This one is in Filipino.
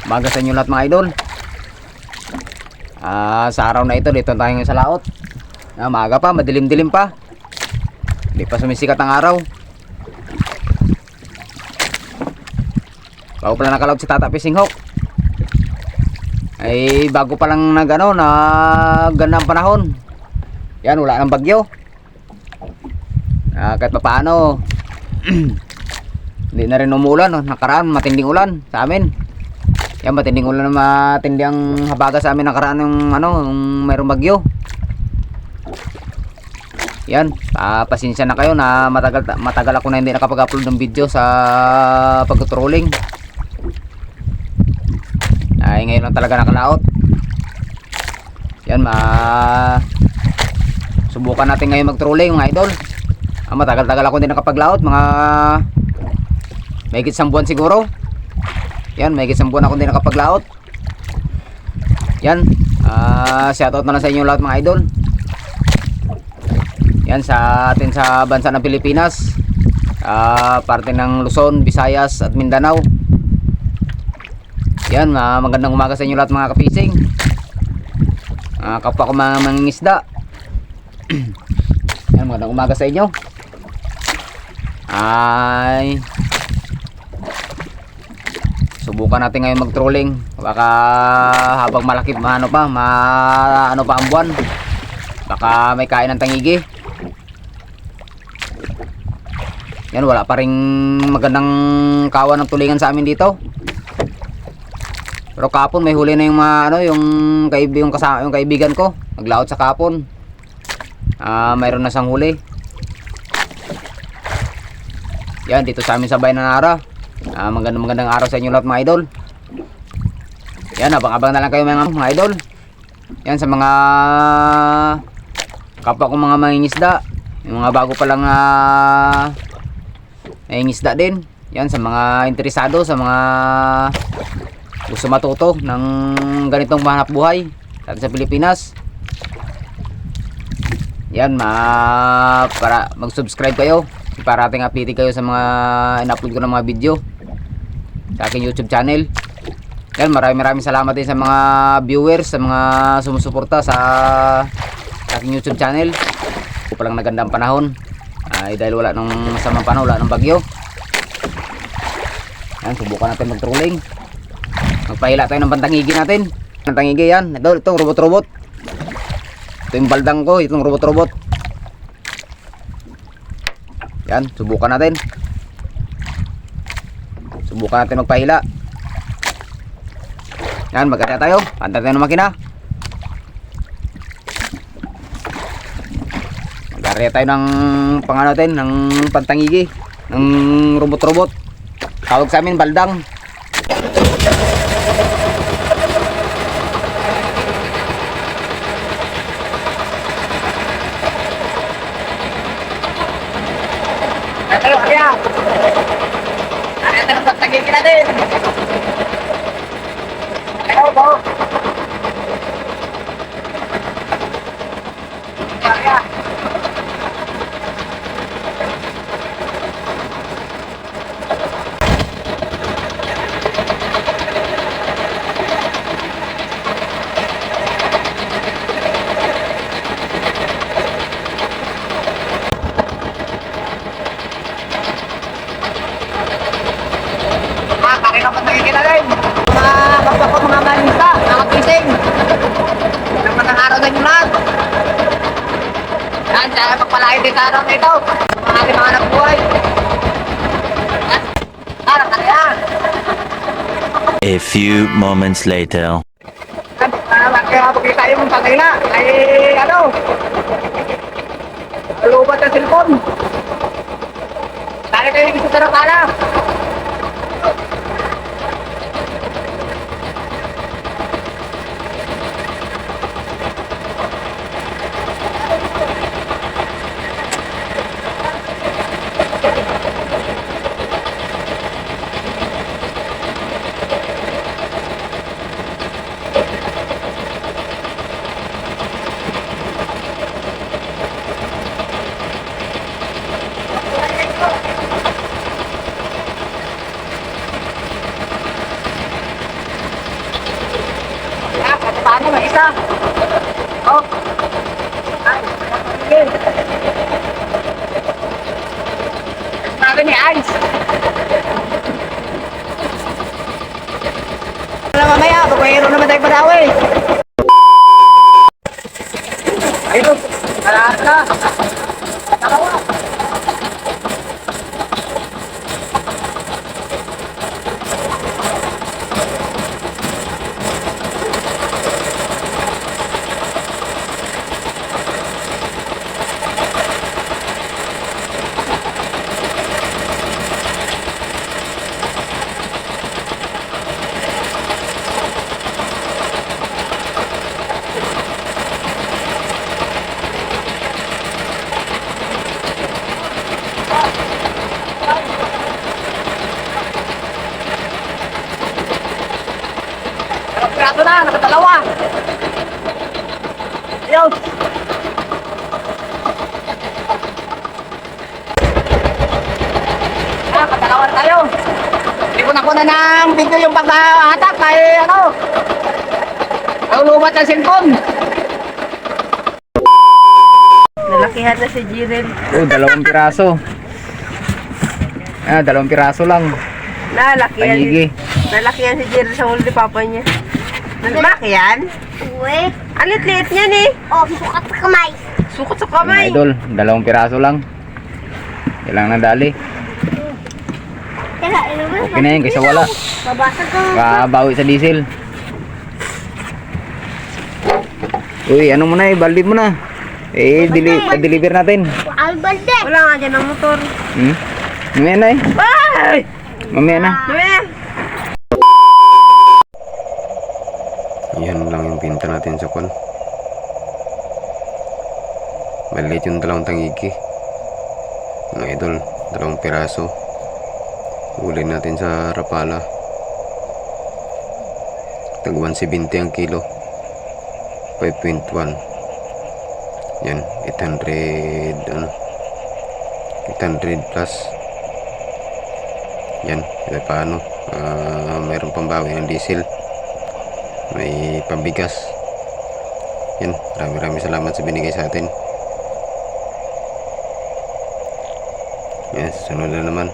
Umaga sa inyo lahat mga idol. Sa araw na ito, dito tayo sa laot. Maaga pa, madilim-dilim pa. Hindi pa sumisikat ang araw. Bago pala nakalaot si Tata Fishing Hawk. Ay bago pa lang naggandang panahon. Yan, wala nang bagyo. Kahit pa paano hindi na rin umuulan, no? Nakaraan matinding ulan sa amin. Yan, matinding ulan na matindi ang habaga sa amin nakaraan yung mayroong bagyo. Yan, pasensya na kayo na matagal ako na hindi nakapag-upload ng video sa pag-trolling. Ay ngayon lang talaga nakalaot. Yan, subukan natin ngayon mag-trolling mga idol. Matagal-tagal ako hindi nakapaglaot, mga mahigit 1 buwan siguro. Yan, may isang buwan ako din nakapaglaot. Yan, shoutout na lang sa inyo lahat mga idol. Yan, sa atin sa bansa ng Pilipinas, parte ng Luzon, Visayas at Mindanao. Yan, magandang umaga sa inyo lahat mga kapising. Kapwa ko mga mangingisda. Yan, magandang umaga sa inyo. Subukan natin ngayon mag-trolling. Baka habang malaki pa ang buwan, baka may kain ng tangigi. Yan, wala pa ring magandang kawan ng tulingan sa amin dito. Pero kapon may huli na yung yung kaibigan ko. Naglaot sa kapon. Mayroon na siyang huli. Yan, dito sa amin sa bayan ng Nara. Magandang araw sa inyo lahat mga idol. Yan, abang-abang na lang kayo mga idol. Yan, sa mga kapwa kong mga mangingisda, yung mga bago pa lang mangingisda din. Yan, sa mga interesado, sa mga gusto matuto ng ganitong mahanap buhay sa Pilipinas. Yan, para mag-subscribe kayo para ating update kayo sa mga in-upload ko ng mga video sa aking YouTube channel. Yan, maraming salamat din sa mga viewers, sa mga sumusuporta sa aking YouTube channel. Ito palang nagandang panahon dahil wala nung masamang panahon, wala nung bagyo. Yan, subukan natin mag-trolling. Magpahila tayo ng pantangigi natin. Pantangigi yan, itong robot-robot. Ito yung baldang ko, itong robot-robot. Yan, subukan natin. Subukan natin magpahila. Yan, magkaya tayo. Pantay tayo ng makina. Magkaya tayo ng natin, ng pantangigi, ng robot-robot. Tawag sa amin, baldang. Tayo, kaya. Ito ang pagtagigin natin. Ayaw po. Kaya. Magpalain din sa araw na ito mga ating mga anak buhay. Araw na yan. A few moments later. Kaya pagkita yung patay na ay lubat ang cellphone. Dali kayo gusto sa rakala. naman tayo padawi. Ayun, lahat na. Dalawa. Piraso na, nakadalawa. Ayun. Nakadalawa na tayo. Hindi ko nakuha ng video yung pagkahatak kay ano. Naulubat ang cellphone. Nalakihan na si Jiren. Oh, 2 piraso. Dalawang piraso lang. Tanyigi. Nalakihan si Jiren sa ulo ni papa niya. Nalaki yan? Uwe. Ang liit-liit niyan eh. Oh, sukat sa kamay. Sukot sa Mga kamay. idol, 2 piraso lang. Kailangan na dali. Teka, ano ba? Okay na yun, kaysa wala. Babasa ka. Kabawi sa diesel. Uy, ano mo na eh, balde mo na. Pa-deliver natin. Albalde. Wala nga dyan ang motor. Mamaya na eh. Ay! Mamaya na. Mamaya. Yan lang yung pinta natin sa kon. Maliit yung 2 tangigi. Mga idol, 2 piraso. Huli natin sa Rapala. Tag 170 ang kilo. 5.1. Yan, 800 800 plus. Yan, kahit paano. Mayroon pambawi ng diesel. May pambigas. Yan, maraming salamat sa binigay sa atin. Yan, sunod na naman.